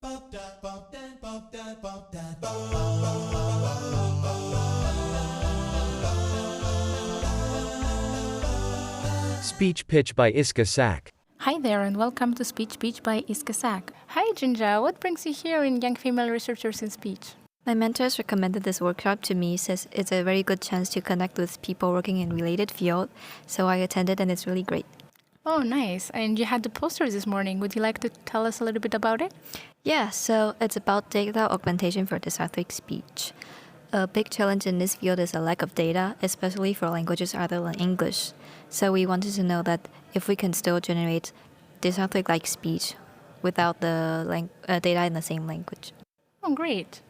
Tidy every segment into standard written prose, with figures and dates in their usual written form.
Speech Pitch by Iska Sak. Hi there and welcome to Speech Pitch by Iska Sak. Hi Chin-Jou, what brings you here in Young Female Researchers in Speech? My mentors recommended this workshop to me since it's a very good chance to connect with people working in related field, so I attended and it's really great. Oh, nice. And you had the posters this morning. Would you like to tell us a little bit about it? Yeah, so it's about data augmentation for dysarthric speech. A big challenge in this field is a lack of data, especially for languages other than English. So we wanted to know that if we can still generate dysarthric-like speech without the data in the same language. Oh, great.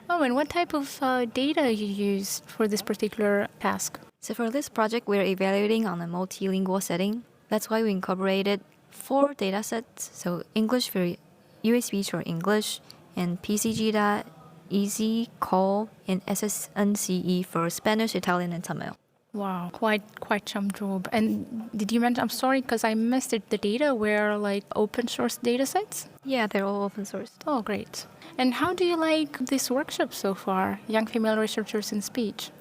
Oh, and what type of data you used for this particular task? So for this project, we're evaluating on a multilingual setting. That's why we incorporated 4 data sets. So English for UA speech for English, and PCG Easy Call, and SSNCE for Spanish, Italian, and Tamil. Wow, quite some job. And did you mention, I'm sorry, because I missed it, the data were like open source data sets? Yeah, they're all open source. Oh, great. And how do you like this workshop so far, Young Female Researchers in Speech?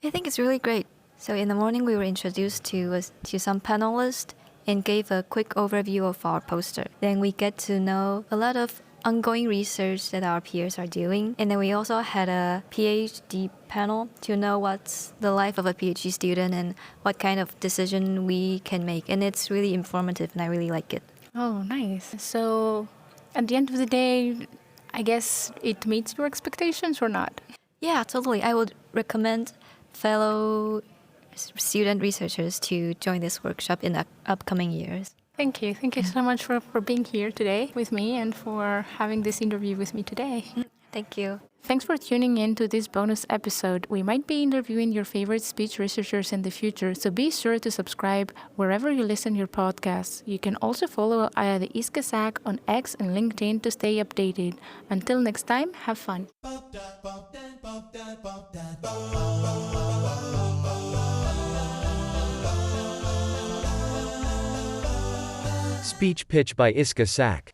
I think it's really great. So in the morning, we were introduced to some panelists and gave a quick overview of our poster. Then we get to know a lot of ongoing research that our peers are doing. And then we also had a PhD panel to know what's the life of a PhD student and what kind of decision we can make. And it's really informative and I really like it. Oh, nice. So at the end of the day, I guess it meets your expectations or not? Yeah, totally. I would recommend fellow student researchers to join this workshop in the upcoming years. Thank you. Thank you so much for being here today with me and for having this interview with me today. Thank you. Thanks for tuning in to this bonus episode. We might be interviewing your favorite speech researchers in the future, so be sure to subscribe wherever you listen to your podcasts. You can also follow the Iska Sak on X and LinkedIn to stay updated. Until next time, have fun. Speech Pitch by Iska Sak.